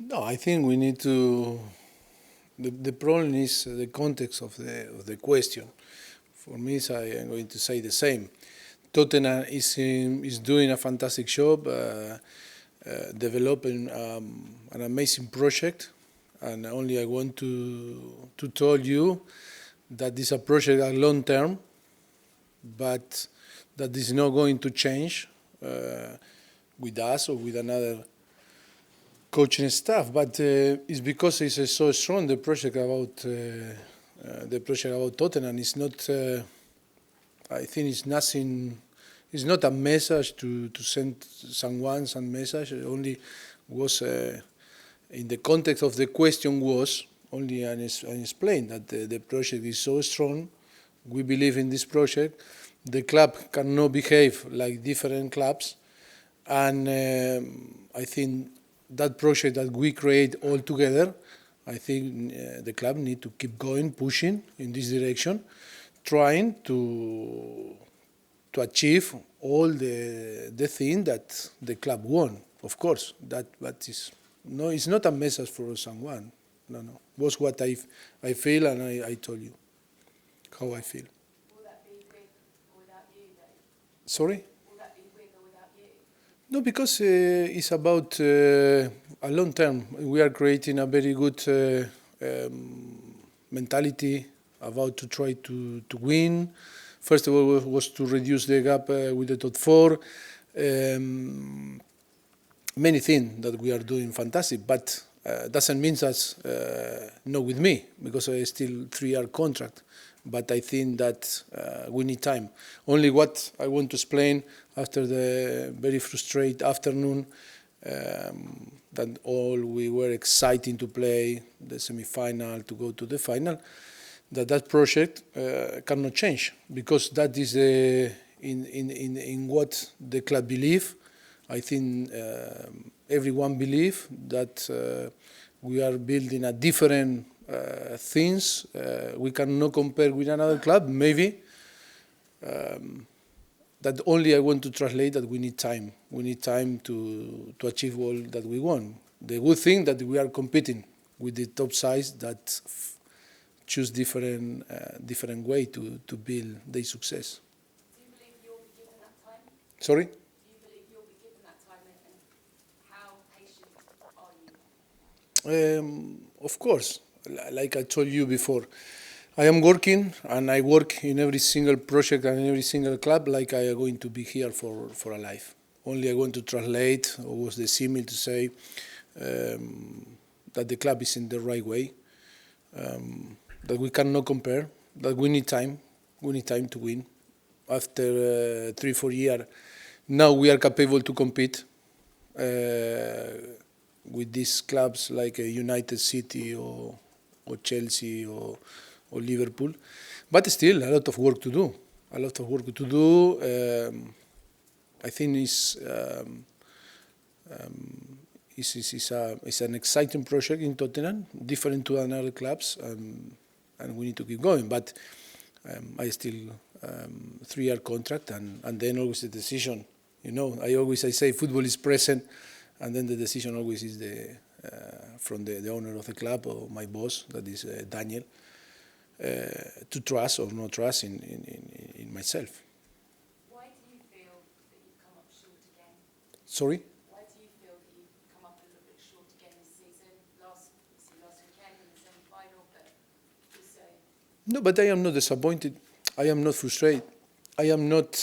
No, I think we need to. The problem is the context of the question. For me, I am going to say the same. Tottenham is doing a fantastic job, developing an amazing project, and only I want to tell you that this is a project at long term, but that is not going to change with us or with another coaching staff. But it's because it's so strong. The project about Tottenham is not. I think it's nothing. It's not a message to send someone some message. It only was in the context of the question was only explained that the project is so strong. We believe in this project. The club cannot behave like different clubs, and I think that project that we create all together, I think the club need to keep going, pushing in this direction, trying to achieve all the thing that the club won. Of course, that is no, it's not a message for someone. No, was what I feel, and I told you how I feel. Will that be with or without you, though? Sorry? Will that be with or without you? No, because it's about a long term. We are creating a very good mentality about to try to win. First of all, was to reduce the gap with the top four. Many things that we are doing fantastic, but doesn't mean that's not with me, because I still 3-year contract. But I think that we need time. Only what I want to explain after the very frustrated afternoon, that all we were excited to play the semi-final, to go to the final, that project cannot change, because that is in what the club believe. I think everyone believe that we are building a different things. We cannot compare with another club, maybe. That only I want to translate that we need time. We need time to achieve all that we want. The good thing that we are competing with the top sides that choose different way to build their success. Do you believe you'll be given that time? Sorry? Do you believe you'll be given that time, and how patient are you? Of course, like I told you before, I am working, and I work in every single project and in every single club like I am going to be here for a life. Only I want to translate, or was the simile to say, that the club is in the right way, that we cannot compare, that we need time to win. After 3-4 years, now we are capable to compete with these clubs like United City or Chelsea or Liverpool, but still a lot of work to do. I think it's an exciting project in Tottenham, different to other clubs, and we need to keep going. But I still 3-year contract, and then always the decision. You know, I say football is present, and then the decision always is from the owner of the club or my boss, that is Daniel, to trust or not trust in myself. Why do you feel that you've come up short again? Sorry? Why do you feel that you've come up a little bit short again this season? Last weekend in the semi-final, but also... No, but I am not disappointed. I am not frustrated. I am not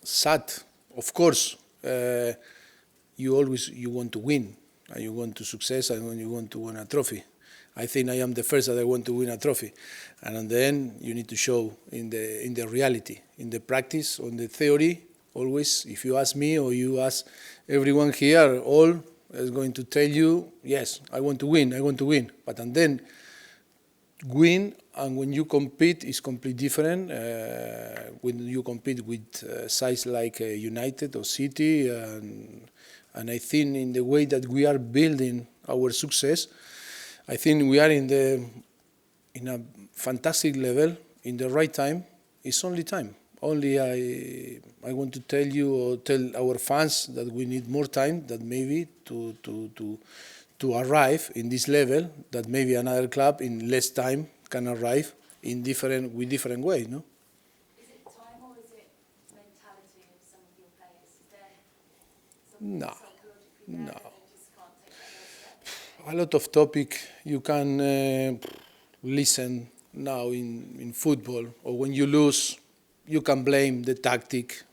sad. Of course, you want to win, and you want to success, and you want to win a trophy. I think I am the first that I want to win a trophy, and then you need to show in the reality, in the practice, on the theory. Always, if you ask me or you ask everyone here, all is going to tell you, yes, I want to win. But and then win, and when you compete, is completely different. When you compete with sides like United or City, and I think in the way that we are building our success, I think we are in a fantastic level, in the right time. It's only time. Only I want to tell you or tell our fans that we need more time, that maybe to arrive in this level, that maybe another club in less time can arrive in with different ways, no? Is it time or is it mentality of some of your players? Is there something No, psychologically there no. that they just can't take that next step? A lot of topic you can listen now in football, or when you lose, you can blame the tactic,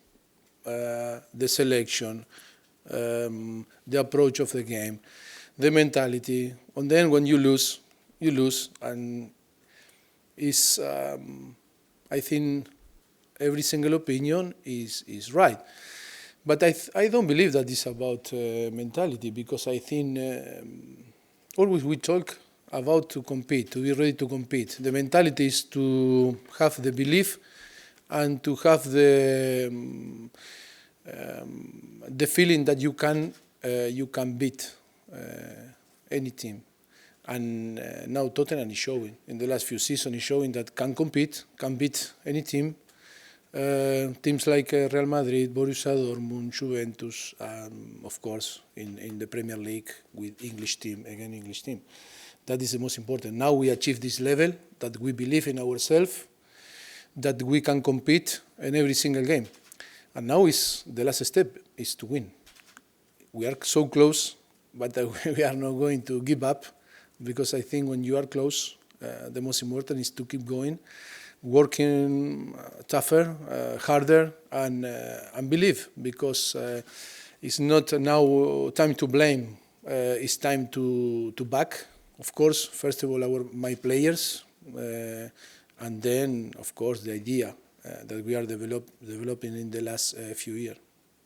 the selection, the approach of the game, the mentality, and then when you lose, and is I think every single opinion is right. But I don't believe that it's about mentality, because I think always we talk about to compete, to be ready to compete. The mentality is to have the belief and to have the feeling that you can beat any team. And now Tottenham is showing, in the last few seasons, is showing that can compete, can beat any team. Teams like Real Madrid, Borussia Dortmund, Juventus, of course, in the Premier League with English team. That is the most important. Now we achieve this level, that we believe in ourselves, that we can compete in every single game. And now is the last step is to win. We are so close, but we are not going to give up, because I think when you are close, the most important is to keep going, working tougher, harder, and believe, because it's not now time to blame. It's time to back. Of course, first of all, my players, and then, of course, the idea that we are developing in the last few years.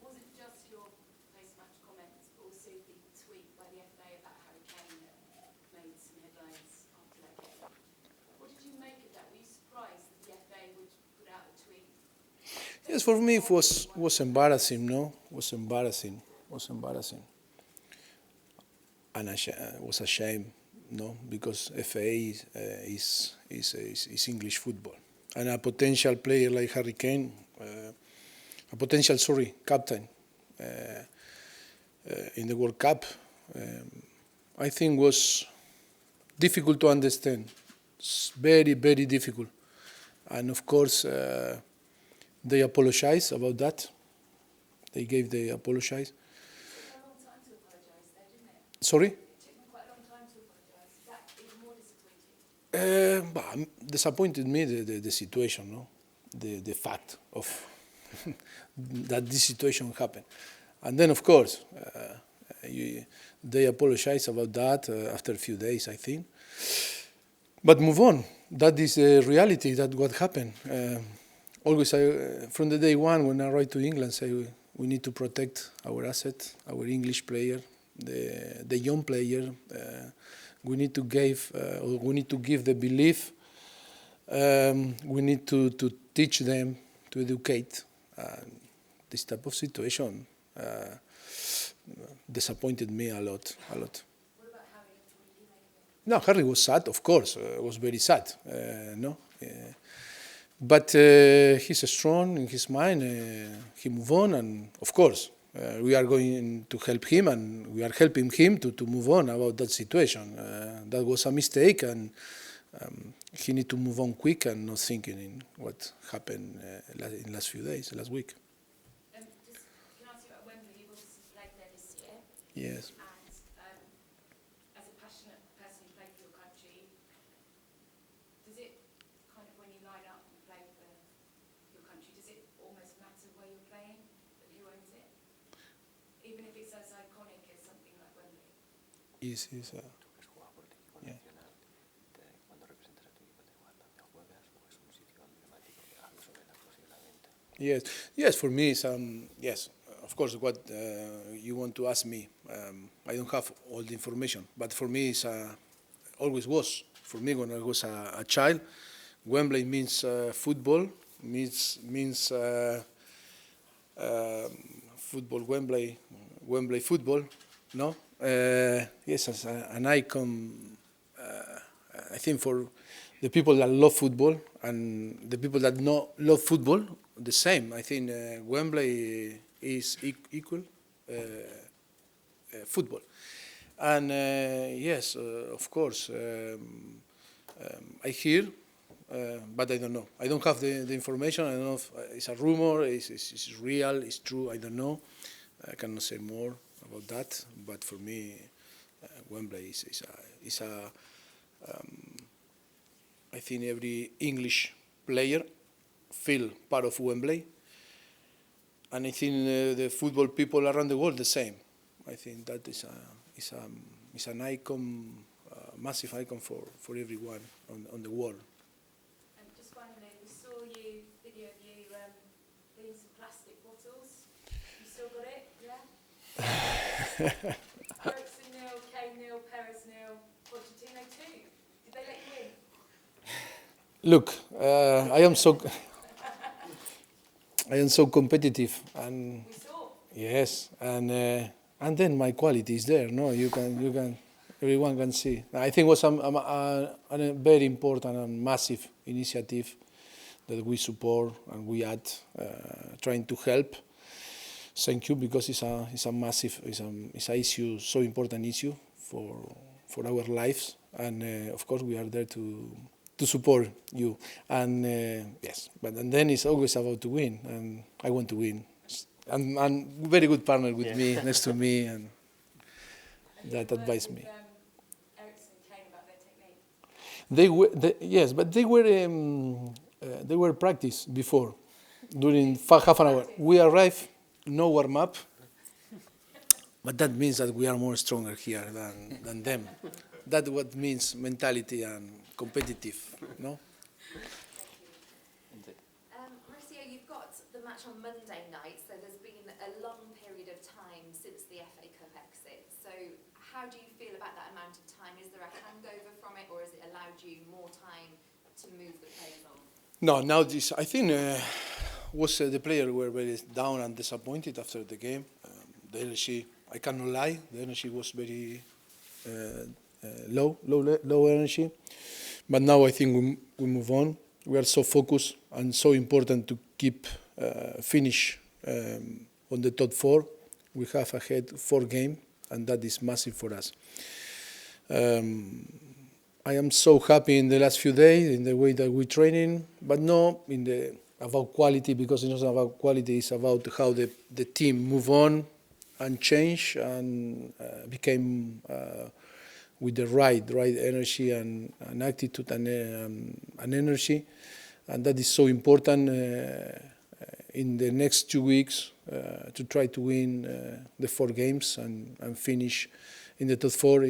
Was it just your post-match comments, but also the tweet by the FA about Harry Kane that made some headlines after that game? What did you make of that? Were you surprised that the FA would put out a tweet? Yes, for me it was embarrassing, no? Was embarrassing. And was a shame, no? Because FA is English football. And a potential player like Harry Kane, captain in the World Cup, I think was difficult to understand. It's very, very difficult. And of course, they apologized about that. They apologize. It took a long time to apologise though, didn't it? Sorry? It took them quite a long time to apologise. Is that even more disappointing? But disappointed me the situation, no? The fact of that this situation happened. And then, of course, they apologize about that after a few days, I think. But move on. That is the reality, that what happened. Always, from the day one, when I arrived to England, say we need to protect our asset, our English player, the young player. We need to give the belief. We need to teach them, to educate. This type of situation disappointed me a lot. What about Harry? What did you make of it? No, Harry was sad, of course. Was very sad. No, but he's strong in his mind. He moved on, and of course, we are going to help him, and we are helping him to move on about that situation. That was a mistake, and he need to move on quick and not thinking in what happened in last few days, last week. Can I ask you about Wembley? You've obviously played there this year. Yes. And as a passionate person who played for your country, does it kind of, when you line up and play for your country, does it almost matter where you're playing and who owns it? Even if it's as iconic as something like Wembley? Yeah. Yes. For me, yes. Of course, what you want to ask me, I don't have all the information, but for me, it's always was. For me, when I was a child, Wembley means football, means football. Wembley football. No. Yes, as an icon. I think for the people that love football and the people that not love football, the same. I think Wembley is equal football. And yes, of course, I hear, but I don't know. I don't have the information. I don't know if it's a rumor, it's real, it's true, I don't know. I cannot say more about that, but for me, Wembley is a I think every English player feel part of Wembley, and I think the football people around the world the same. I think that is an icon, massive icon for everyone on the world. And just finally, we saw video of you doing some plastic bottles. You still got it, yeah? Eriksen nil, Kane nil, Perez nil, Pochettino 2. Did they let you in? Look, I am so competitive, and We saw. yes, and then my quality is there. No, you can, everyone can see. I think it was a very important and massive initiative that we support and we are trying to help. Thank you, because it's a massive, it's a issue, so important issue for our lives, and of course we are there to support you. And yes, but and then it's always about to win, and I want to win. And very good partner with me, next to me, and that advised me. Eriksen and Kane about their technique. Yes, but they were practice before, during half an hour. We arrived, no warm up, but that means that we are more stronger here than them. That's what means mentality and competitive, no? Mauricio, you've got the match on Monday night, so there's been a long period of time since the FA Cup exit. So how do you feel about that amount of time? Is there a hangover from it, or has it allowed you more time to move the players on? No, now this, I think, was the players were very down and disappointed after the game. The energy, I cannot lie, the energy was very low energy. But now I think we move on. We are so focused and so important to keep finish on the top 4. We have ahead 4 games, and that is massive for us. I am so happy in the last few days in the way that we're training, but no about quality, because it's not about quality, it's about how the team move on and change and became with the right energy and attitude and energy, and that is so important in the next 2 weeks to try to win the 4 games and finish in the top 4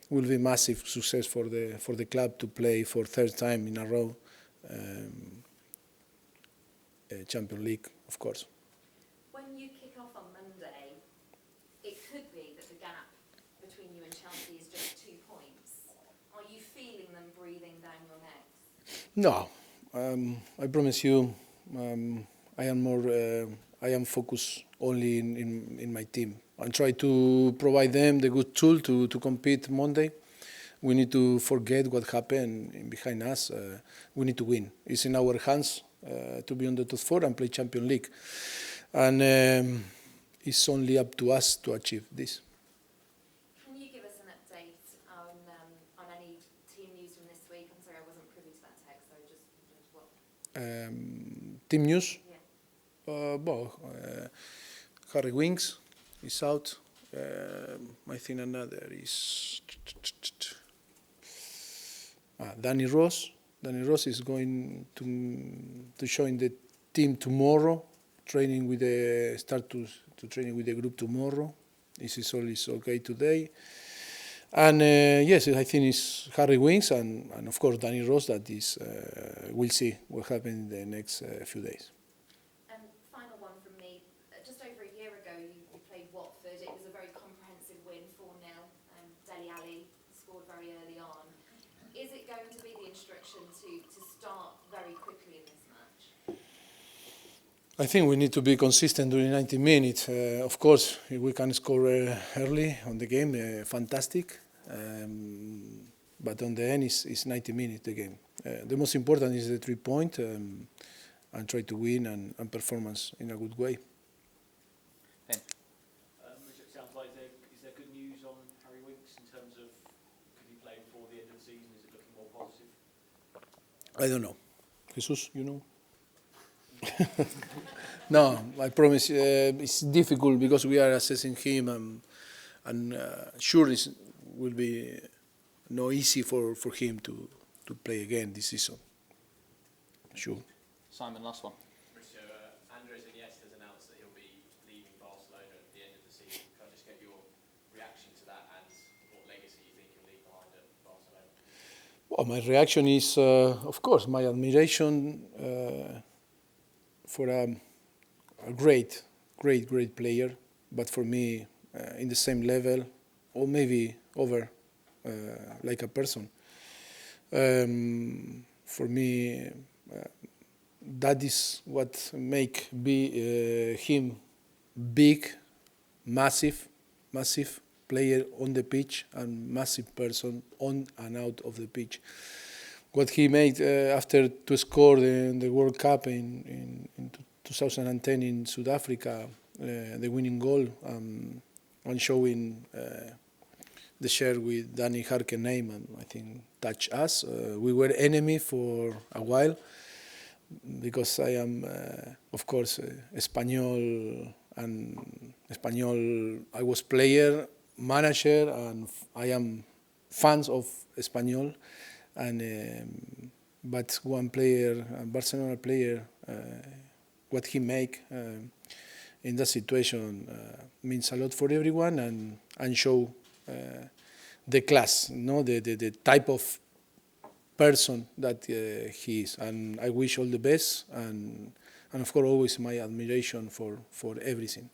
will be massive success for the club to play for 3rd time in a row Champions League, of course. When you kick off on Monday, it could be that the gap between you and Chelsea is just 2 points. Are you feeling them breathing down your necks? No, I promise you, I am focused only in my team and try to provide them the good tool to compete Monday. We need to forget what happened behind us. We need to win. It's in our hands to be on the top 4 and play Champions League. And it's only up to us to achieve this. Can you give us an update on any team news from this week? I'm sorry, I wasn't privy to that text, so just what? Team news? Yeah. Harry Winks is out. I think another is Danny Ross. Danny Ross is going to join the team tomorrow, training with to training with the group tomorrow. This is all is okay today. And yes, I think it's Harry Winks and of course Danny Ross. That is, we'll see what happens in the next few days. Final one from me. Just over a year ago, you played Watford. It was a very comprehensive win, 4-0. Dele Alli scored very early on. Is it going to be the instruction to start very quickly in this match? I think we need to be consistent during 90 minutes. Of course, if we can score early on the game, fantastic. But on the end, it's 90 minutes the game. The most important is the 3 point. try to win and performance in a good way. Ben? It sounds like is there good news on Harry Winks in terms of could he play before the end of the season? Is it looking more positive? I don't know. Jesus, you know? No, I promise. It's difficult because we are assessing him, and sure it will be no easy for him to play again this season. Sure. Simon, last one. Mauricio, Andres Iniesta's announced that he'll be leaving Barcelona at the end of the season. Can I just get your reaction to that and what legacy you think he'll leave behind at Barcelona? Well, my reaction is, of course, my admiration for a great player, but for me, in the same level, or maybe over, like a person. For me, that is what make him big, massive player on the pitch and massive person on and out of the pitch. What he made after to score the World Cup in 2010 in South Africa, the winning goal, and showing the share with Danny Harker name, and I think touched us. We were enemy for a while because I am, of course, Espanol, and Espanol. I was player, manager, and I am fans of Espanol. And but one player, a Barcelona player, what he make in that situation means a lot for everyone, and show the class, no, the type of person that he is. And I wish all the best, and of course always my admiration for everything.